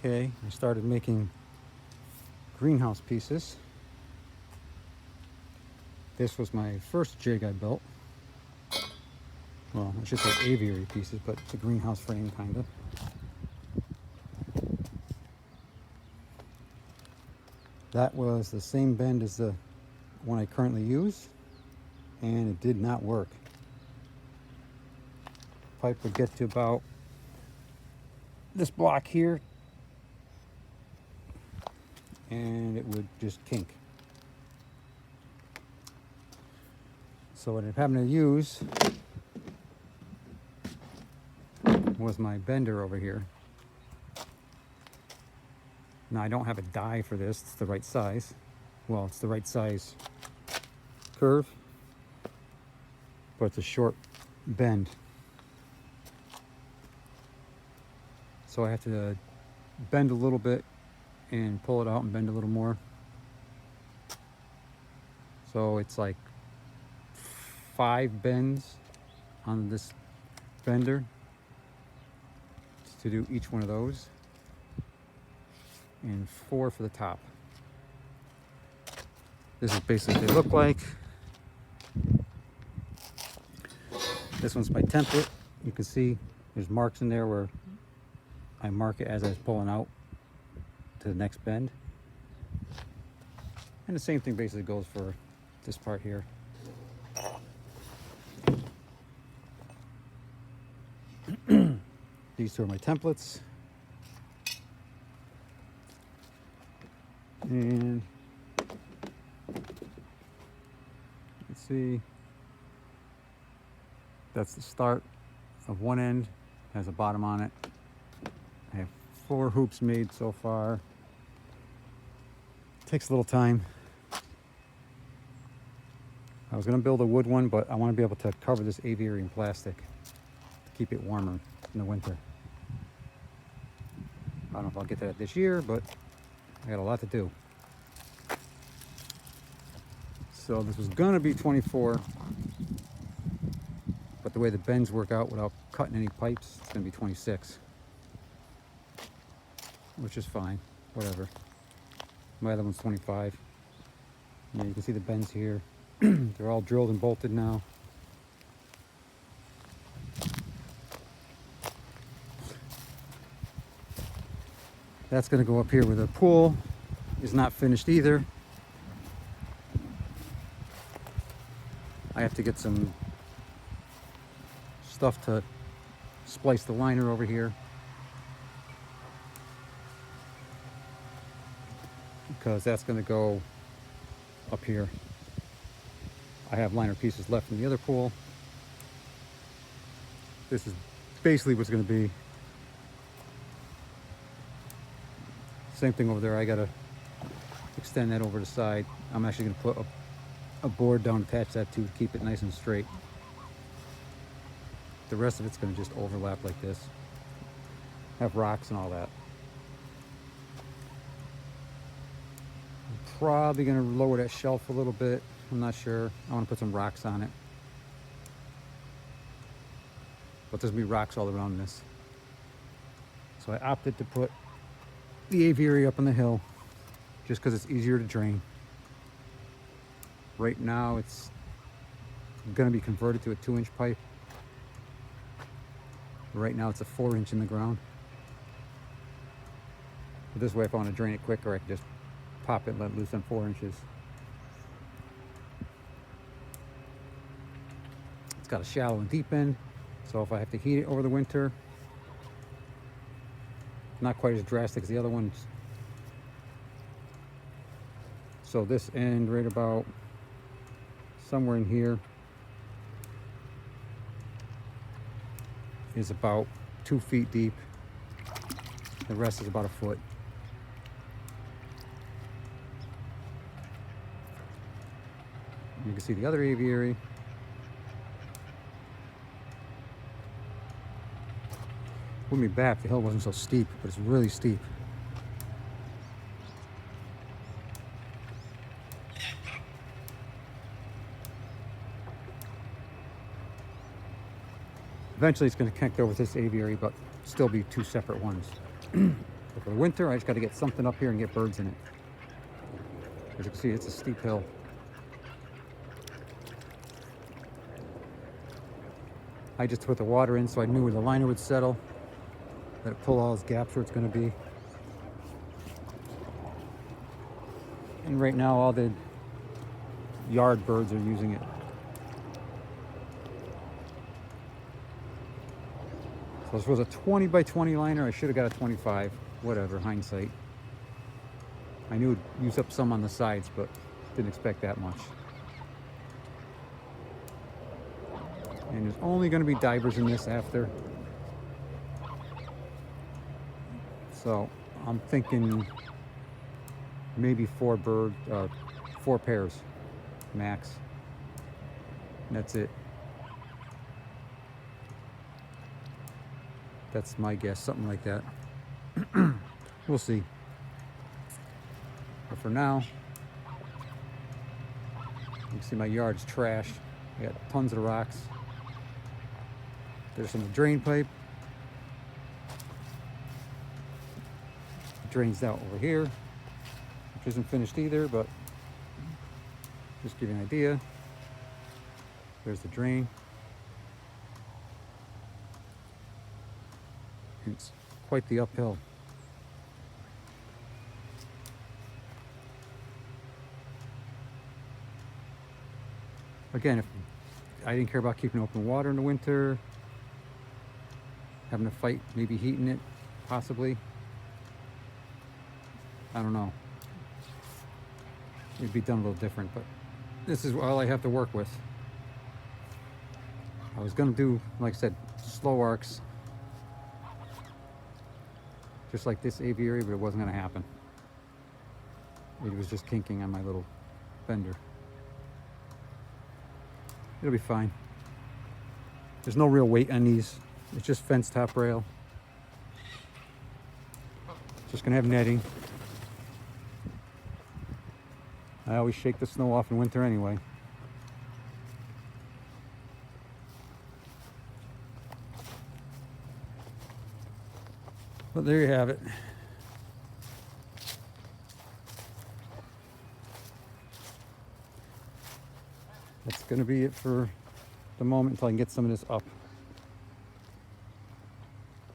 Okay, I started making greenhouse pieces. This was my first jig I built. Well, I should say aviary pieces, but it's a greenhouse frame kind of. That was the same bend as the one I currently use, and it did not work. Pipe would get to about this block here, and it would just kink. So what I happened to use was my bender over here. Now I don't have a die for this, it's the right size. Well, it's the right size curve, but it's a short bend. So I have to bend a little bit and pull it out and bend a little more. So it's like 5 bends on this bender to do each one of those, and 4 for the top. This is basically what they look like. This one's my template. You can see there's marks in there where I mark it as I was pulling out to the next bend. And the same thing basically goes for this part here. These two are my templates. And let's see, that's the start of one end, has a bottom on it. I have 4 hoops made so far. Takes a little time. I was going to build a wood one, but I want to be able to cover this aviary in plastic to keep it warmer in the winter. I don't know if I'll get to that this year, but I got a lot to do. So this was going to be 24, but the way the bends work out without cutting any pipes, it's going to be 26, which is fine, whatever. My other one's 25. Yeah, you can see the bends here. They're all drilled and bolted now. That's going to go up here where the pool is not finished either. I have to get some stuff to splice the liner over here, because that's going to go up here. I have liner pieces left in the other pool. This is basically what's going to be. Same thing over there. I got to extend that over the side. I'm actually going to put a board down, attach that to keep it nice and straight. The rest of it's going to just overlap like this. Have rocks and all that. I'm probably going to lower that shelf a little bit. I'm not sure. I want to put some rocks on it. But there's going to be rocks all around this. So I opted to put the aviary up on the hill just because it's easier to drain. Right now it's going to be converted to a 2-inch pipe. Right now it's a 4-inch in the ground. But this way, if I want to drain it quicker, I can just pop it and let it loose on 4 inches. It's got a shallow and deep end, so if I have to heat it over the winter, not quite as drastic as the other ones. So this end right about somewhere in here is about 2 feet deep. The rest is about a foot. You can see the other aviary. With me back, the hill wasn't so steep, but it's really steep. Eventually it's going to connect over with this aviary, but still be 2 separate ones. So for the winter, I just got to get something up here and get birds in it. As you can see, it's a steep hill. I just put the water in so I knew where the liner would settle. Let it pull all those gaps where it's going to be. And right now, all the yard birds are using it. So this was a 20 by 20 liner. I should have got a 25. Whatever, hindsight. I knew it'd use up some on the sides, but didn't expect that much. And there's only going to be divers in this after. So I'm thinking maybe 4 pairs max. And that's it. That's my guess, something like that. We'll see. But for now, you can see my yard's trashed. I got tons of rocks. There's some drain pipe. It drains out over here, which isn't finished either, but just give you an idea. There's the drain. It's quite the uphill. Again, if I didn't care about keeping open water in the winter, having to fight, maybe heating it, possibly. I don't know. It'd be done a little different, but this is all I have to work with. I was gonna do, like I said, slow arcs, just like this aviary, but it wasn't gonna happen. It was just kinking on my little bender. It'll be fine. There's no real weight on these. It's just fence top rail. Just gonna have netting. I always shake the snow off in winter anyway. But there you have it. That's going to be it for the moment until I can get some of this up.